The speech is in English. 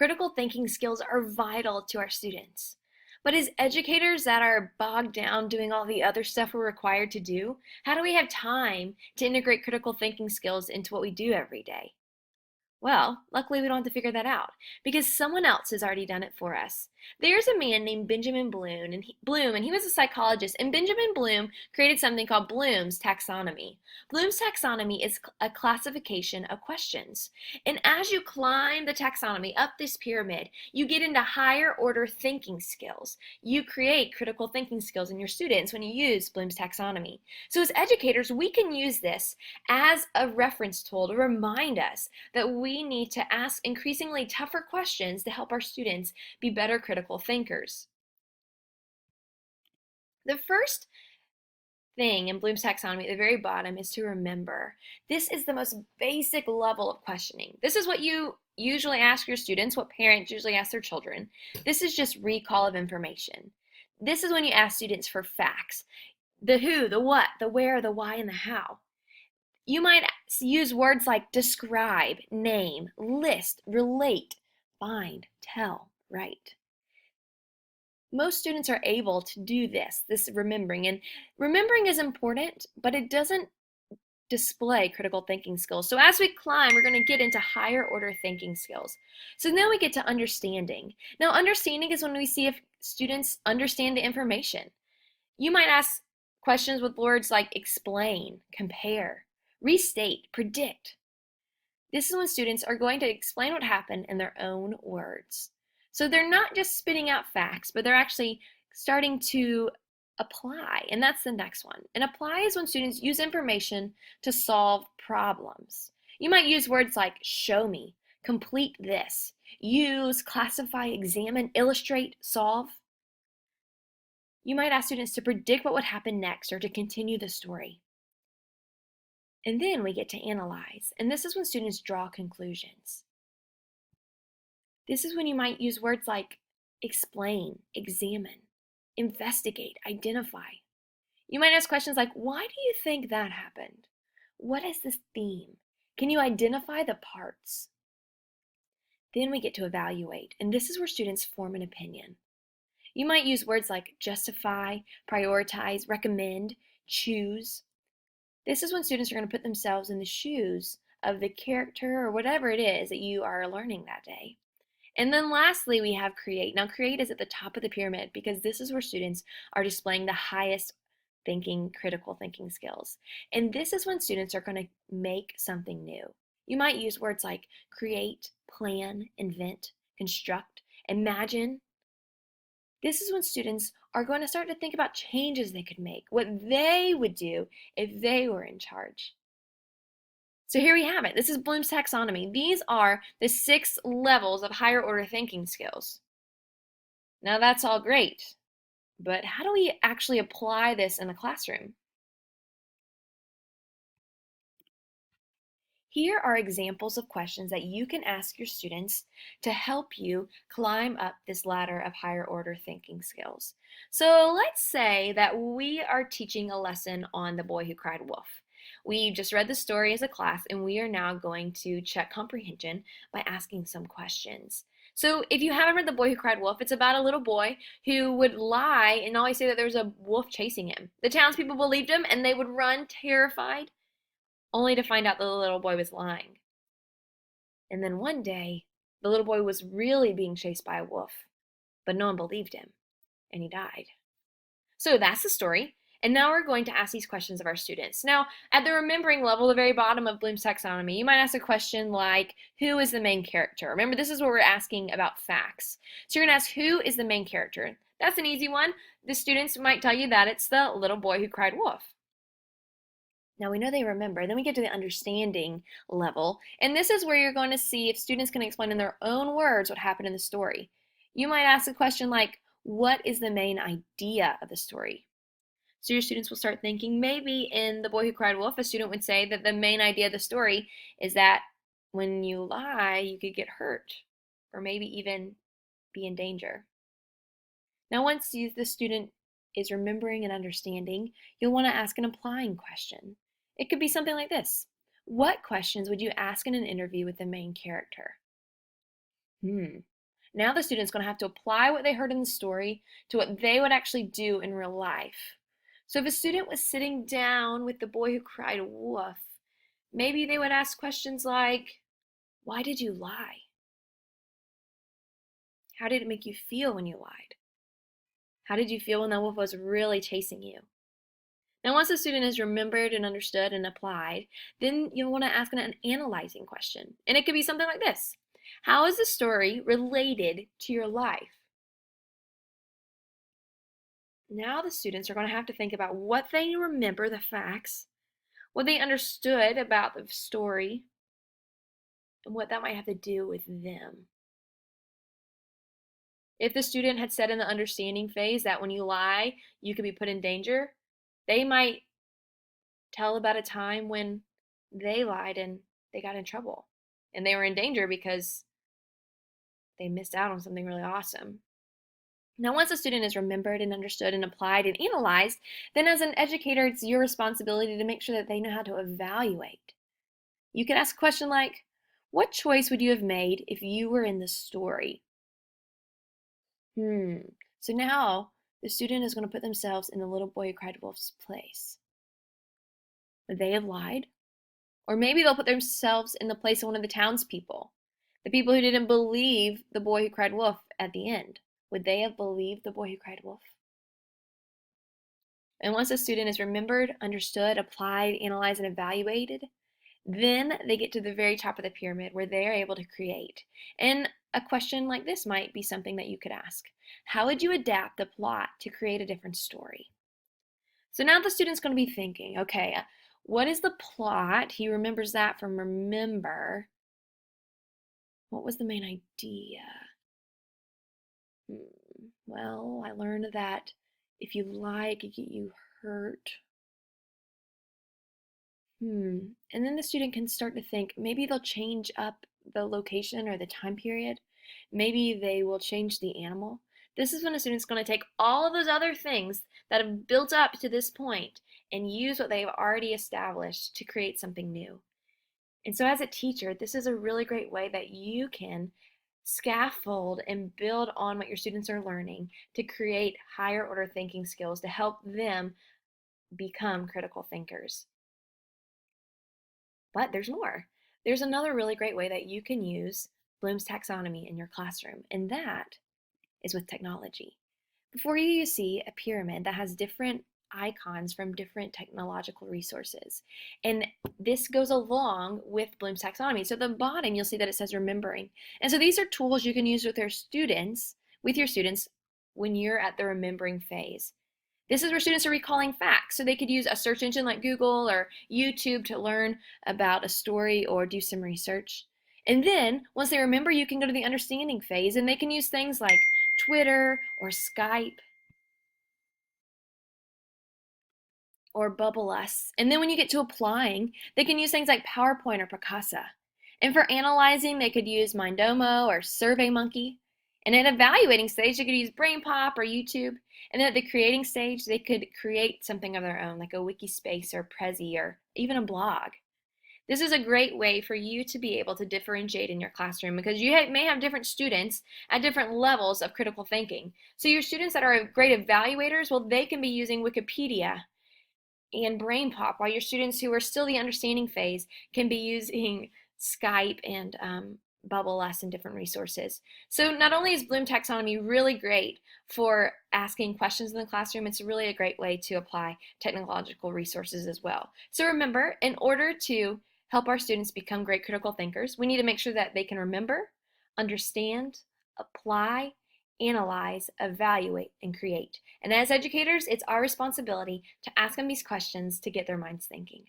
Critical thinking skills are vital to our students. But as educators that are bogged down doing all the other stuff we're required to do, how do we have time to integrate critical thinking skills into what we do every day? Well, luckily we don't have to figure that out because someone else has already done it for us. There's a man named Benjamin Bloom, and he was a psychologist. And Benjamin Bloom created something called Bloom's Taxonomy. Bloom's Taxonomy is a classification of questions. And as you climb the taxonomy up this pyramid, you get into higher order thinking skills. You create critical thinking skills in your students when you use Bloom's Taxonomy. So as educators, we can use this as a reference tool to remind us that we need to ask increasingly tougher questions to help our students be better critical thinkers. The first thing in Bloom's taxonomy at the very bottom is to remember. This is the most basic level of questioning. This is what you usually ask your students, what parents usually ask their children. This is just recall of information. This is when you ask students for facts. The who, the what, the where, the why, and the how. You might use words like describe, name, list, relate, find, tell, write. Most students are able to do this remembering. And remembering is important, but it doesn't display critical thinking skills. So as we climb, we're going to get into higher order thinking skills. So now we get to understanding. Now, understanding is when we see if students understand the information. You might ask questions with words like explain, compare, restate, predict. This is when students are going to explain what happened in their own words. So they're not just spitting out facts, but they're actually starting to apply, and that's the next one. And apply is when students use information to solve problems. You might use words like show me, complete this, use, classify, examine, illustrate, solve. You might ask students to predict what would happen next or to continue the story. And then we get to analyze, and this is when students draw conclusions. This is when you might use words like explain, examine, investigate, identify. You might ask questions like, why do you think that happened? What is this theme? Can you identify the parts? Then we get to evaluate, and this is where students form an opinion. You might use words like justify, prioritize, recommend, choose. This is when students are going to put themselves in the shoes of the character or whatever it is that you are learning that day. And then lastly, we have create. Now, create is at the top of the pyramid because this is where students are displaying the highest critical thinking skills. And this is when students are going to make something new. You might use words like create, plan, invent, construct, imagine. This is when students are going to start to think about changes they could make, what they would do if they were in charge. So here we have it. This is Bloom's taxonomy. These are the 6 levels of higher order thinking skills. Now that's all great, but how do we actually apply this in the classroom? Here are examples of questions that you can ask your students to help you climb up this ladder of higher order thinking skills. So let's say that we are teaching a lesson on the boy who cried wolf. We just read the story as a class, and we are now going to check comprehension by asking some questions. So if you haven't read The Boy Who Cried Wolf, it's about a little boy who would lie and always say that there was a wolf chasing him. The townspeople believed him, and they would run terrified, only to find out that the little boy was lying. And then one day, the little boy was really being chased by a wolf, but no one believed him, and he died. So that's the story. And now we're going to ask these questions of our students. Now, at the remembering level, the very bottom of Bloom's taxonomy, you might ask a question like, who is the main character? Remember, this is where we're asking about facts. So you're going to ask, who is the main character? That's an easy one. The students might tell you that it's the little boy who cried wolf. Now we know they remember. Then we get to the understanding level. And this is where you're going to see if students can explain in their own words what happened in the story. You might ask a question like, what is the main idea of the story? So your students will start thinking, maybe in The Boy Who Cried Wolf, a student would say that the main idea of the story is that when you lie, you could get hurt or maybe even be in danger. Now, once the student is remembering and understanding, you'll want to ask an applying question. It could be something like this. What questions would you ask in an interview with the main character? Now the student's going to have to apply what they heard in the story to what they would actually do in real life. So if a student was sitting down with the boy who cried wolf, maybe they would ask questions like, why did you lie? How did it make you feel when you lied? How did you feel when the wolf was really chasing you? Now, once the student has remembered and understood and applied, then you'll want to ask an analyzing question. And it could be something like this. How is the story related to your life? Now the students are going to have to think about what they remember, the facts, what they understood about the story, and what that might have to do with them. If the student had said in the understanding phase that when you lie, you could be put in danger, they might tell about a time when they lied and they got in trouble and they were in danger because they missed out on something really awesome. Now, once a student is remembered and understood and applied and analyzed, then as an educator, it's your responsibility to make sure that they know how to evaluate. You can ask a question like, what choice would you have made if you were in the story? So now the student is going to put themselves in the little boy who cried wolf's place. Would they have lied? Or maybe they'll put themselves in the place of one of the townspeople, the people who didn't believe the boy who cried wolf at the end. Would they have believed the boy who cried wolf? And once a student is remembered, understood, applied, analyzed, and evaluated, then they get to the very top of the pyramid where they are able to create. And a question like this might be something that you could ask. How would you adapt the plot to create a different story? So now the student's going to be thinking, okay, what is the plot? He remembers that from remember. What was the main idea? Well, I learned that if you lie, it could get you hurt. And then the student can start to think maybe they'll change up the location or the time period. Maybe they will change the animal. This is when a student's going to take all of those other things that have built up to this point and use what they've already established to create something new. And so as a teacher, this is a really great way that you can scaffold and build on what your students are learning to create higher order thinking skills to help them become critical thinkers. But there's more. There's another really great way that you can use Bloom's taxonomy in your classroom, and that is with technology. Before you see a pyramid that has different icons from different technological resources. And this goes along with Bloom's taxonomy. So at the bottom, you'll see that it says remembering. And so these are tools you can use with your students when you're at the remembering phase. This is where students are recalling facts. So they could use a search engine like Google or YouTube to learn about a story or do some research. And then once they remember, you can go to the understanding phase and they can use things like Twitter or Skype or Bubble Us. And then when you get to applying, they can use things like PowerPoint or Picasa. And for analyzing, they could use Mindomo or SurveyMonkey. And at evaluating stage, they could use BrainPop or YouTube. And then at the creating stage, they could create something of their own, like a wiki space or Prezi or even a blog. This is a great way for you to be able to differentiate in your classroom because you may have different students at different levels of critical thinking. So your students that are great evaluators, well, they can be using Wikipedia and BrainPop, while your students who are still the understanding phase can be using Skype and Bubble Us and different resources. So not only is Bloom Taxonomy really great for asking questions in the classroom, it's really a great way to apply technological resources as well. So remember, in order to help our students become great critical thinkers, we need to make sure that they can remember, understand, apply, analyze, evaluate, and create. And as educators, it's our responsibility to ask them these questions to get their minds thinking.